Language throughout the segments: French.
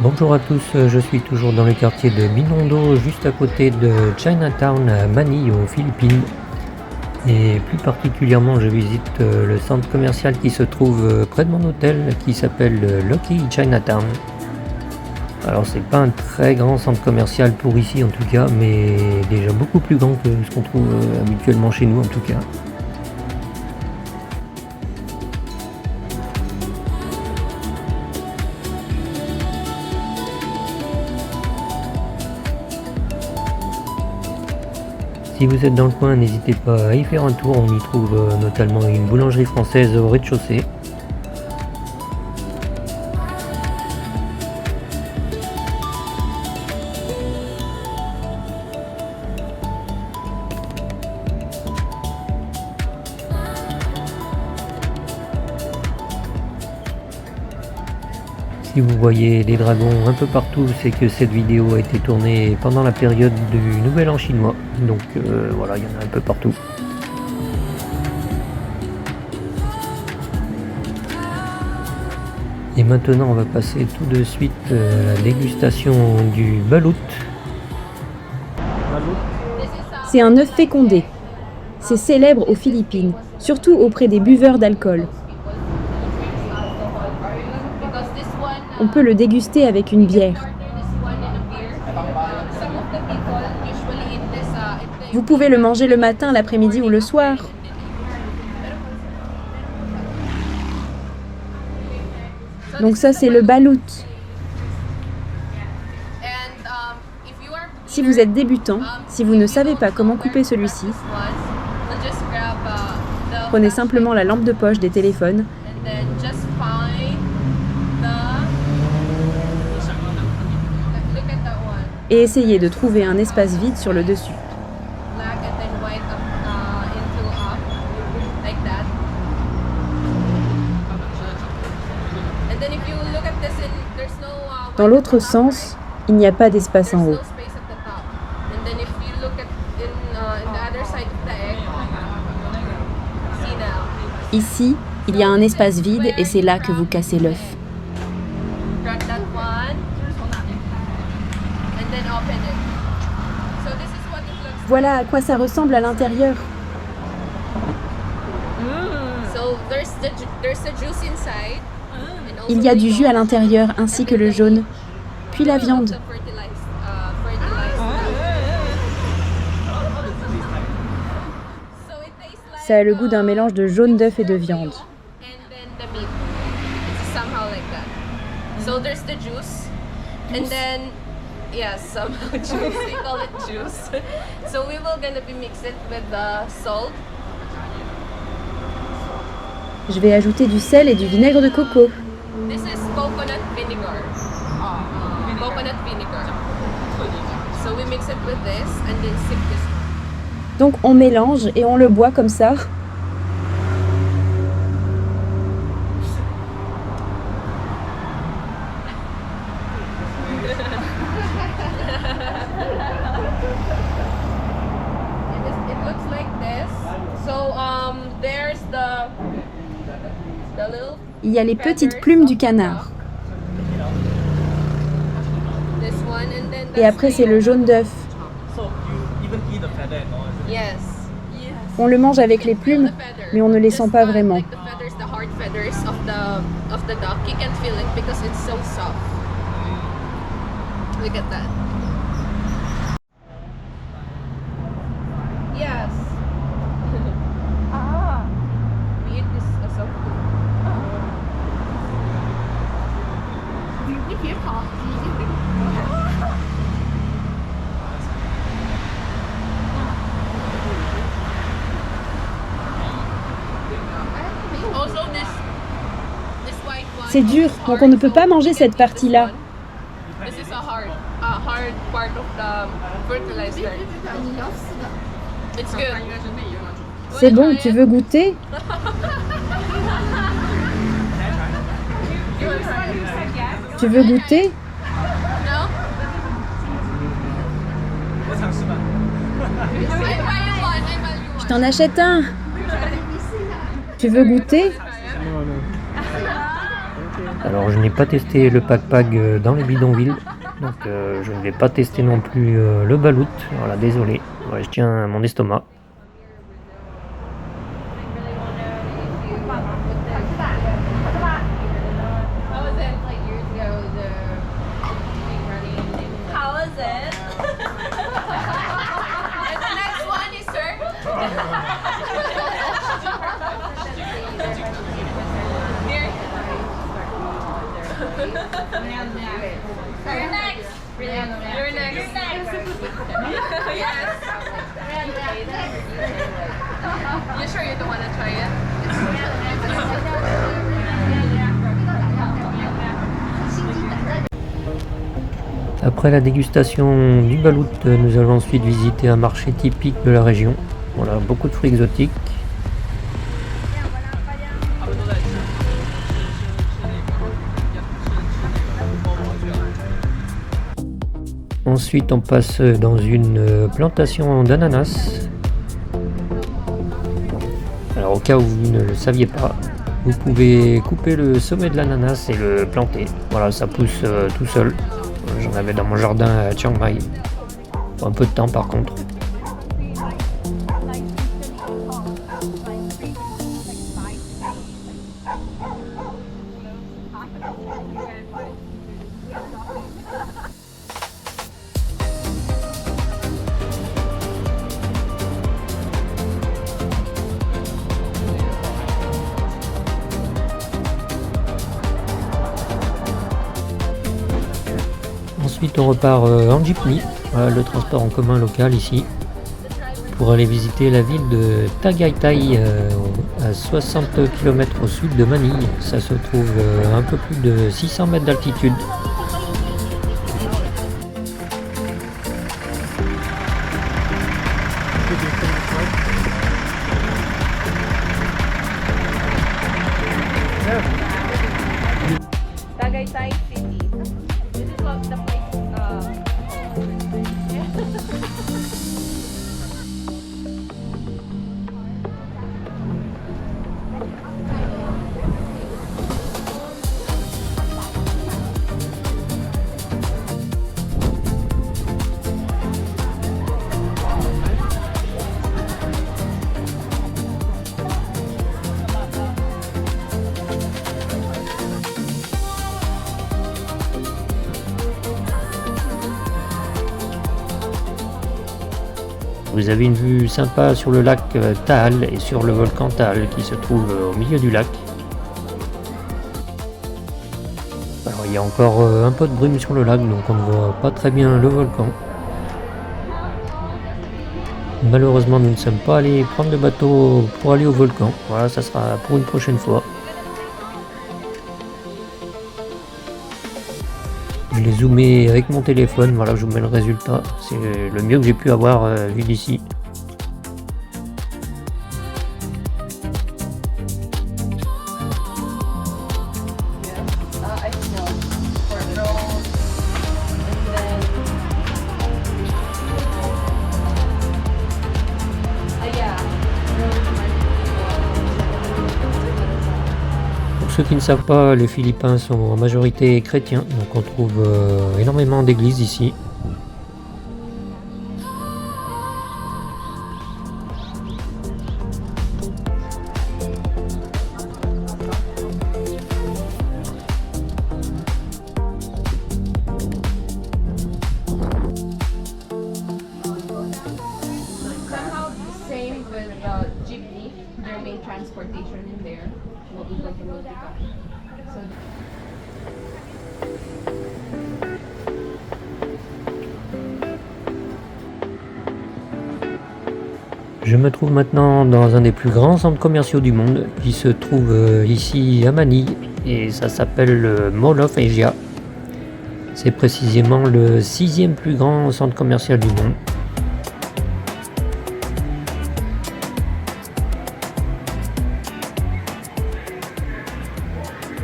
Bonjour à tous, je suis toujours dans le quartier de Binondo, juste à côté de Chinatown à Manille aux Philippines. Et plus particulièrement, je visite le centre commercial qui se trouve près de mon hôtel, qui s'appelle Lucky Chinatown. Alors c'est pas un très grand centre commercial pour ici en tout cas, mais déjà beaucoup plus grand que ce qu'on trouve habituellement chez nous en tout cas. Si vous êtes dans le coin, n'hésitez pas à y faire un tour, on y trouve notamment une boulangerie française au rez-de-chaussée. Si vous voyez des dragons un peu partout, c'est que cette vidéo a été tournée pendant la période du Nouvel An chinois. Donc voilà, il y en a un peu partout. Et maintenant, on va passer tout de suite à la dégustation du balut. C'est un œuf fécondé. C'est célèbre aux Philippines, surtout auprès des buveurs d'alcool. On peut le déguster avec une bière. Vous pouvez le manger le matin, l'après-midi ou le soir. Donc ça, c'est le balut. Si vous êtes débutant, si vous ne savez pas comment couper celui-ci, prenez simplement la lampe de poche des téléphones et essayez de trouver un espace vide sur le dessus. Dans l'autre sens, il n'y a pas d'espace en haut. Ici, il y a un espace vide et c'est là que vous cassez l'œuf. Voilà à quoi ça ressemble à l'intérieur. Il y a du jus à l'intérieur ainsi que le jaune, puis la viande. Ça a le goût d'un mélange de jaune d'œuf et de viande. Yes, somehow juice. We call it juice. So we will gonna be mix it with the salt. Je vais ajouter du sel et du vinaigre de coco. This is coconut vinegar. Coconut vinegar. So we mix it with this and then sip this. Donc on mélange et on le boit comme ça. Il y a les petites plumes du canard. Et après, c'est le jaune d'œuf. On le mange avec les plumes, mais on ne les sent pas vraiment. C'est dur, donc on ne peut pas manger cette partie-là. C'est bon, tu veux goûter? Tu veux goûter? Je t'en achète un. Tu veux goûter? Alors je n'ai pas testé le pack-pack dans les bidonvilles, donc je ne vais pas tester non plus le balout. Voilà, désolé, ouais, je tiens à mon estomac. How was it? And the next one is sir. You're next. You're next. Yes. You sure you don't want to try it? Après la dégustation du balout, nous allons ensuite visiter un marché typique de la région. Voilà, beaucoup de fruits exotiques. Ensuite, on passe dans une plantation d'ananas. Alors, au cas où vous ne le saviez pas, vous pouvez couper le sommet de l'ananas et le planter. Voilà, ça pousse tout seul. J'en avais dans mon jardin à Chiang Mai. Faut un peu de temps par contre. Ensuite on repart en jeepney, voilà, le transport en commun local ici, pour aller visiter la ville de Tagaytay à 60 km au sud de Manille. Ça se trouve à un peu plus de 600 mètres d'altitude. Tagaytay City. This is what the place. Vous avez une vue sympa sur le lac Taal et sur le volcan Taal qui se trouve au milieu du lac. Alors il y a encore un peu de brume sur le lac, donc on ne voit pas très bien le volcan. Malheureusement nous ne sommes pas allés prendre le bateau pour aller au volcan. Voilà, ça sera pour une prochaine fois. Je l'ai zoomé avec mon téléphone, voilà, je vous mets le résultat. C'est le mieux que j'ai pu avoir vu d'ici. I know. For drones. And then. Yeah. Pour ceux qui ne savent pas, les Philippins sont en majorité chrétiens, donc on trouve énormément d'églises ici. Somehow same with jeepney. Their main transportation in there. So Je me trouve maintenant dans un des plus grands centres commerciaux du monde qui se trouve ici à Manille et ça s'appelle le Mall of Asia. C'est précisément le 6e plus grand centre commercial du monde.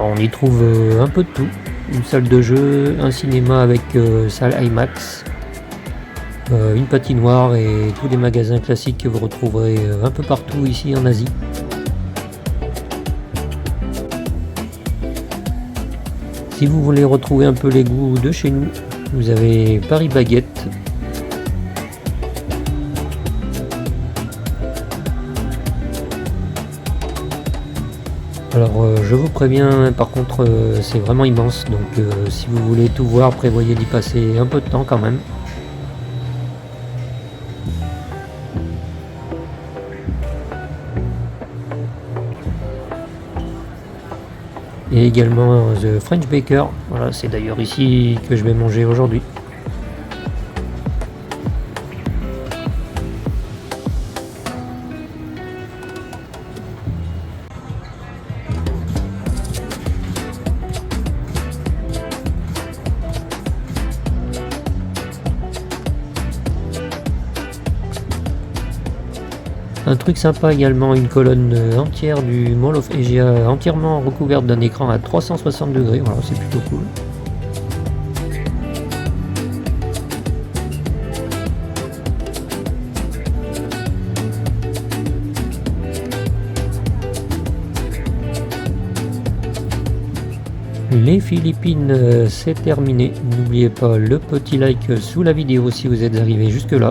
On y trouve un peu de tout, une salle de jeu, un cinéma avec salle IMAX, une patinoire et tous les magasins classiques que vous retrouverez un peu partout ici en Asie. Si vous voulez retrouver un peu les goûts de chez nous, vous avez Paris Baguette. Alors je vous préviens, par contre c'est vraiment immense, donc si vous voulez tout voir, prévoyez d'y passer un peu de temps quand même. Et également The French Baker, voilà, c'est d'ailleurs ici que je vais manger aujourd'hui. Un truc sympa également, une colonne entière du Mall of Asia entièrement recouverte d'un écran à 360 degrés, voilà, c'est plutôt cool. Les Philippines, c'est terminé. N'oubliez pas le petit like sous la vidéo si vous êtes arrivé jusque là.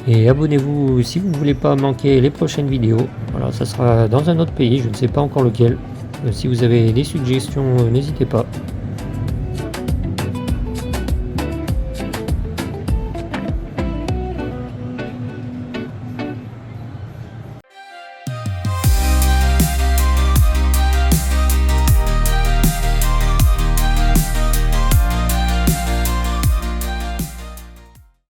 Et abonnez-vous si vous ne voulez pas manquer les prochaines vidéos. Voilà, ça sera dans un autre pays, je ne sais pas encore lequel. Si vous avez des suggestions, n'hésitez pas.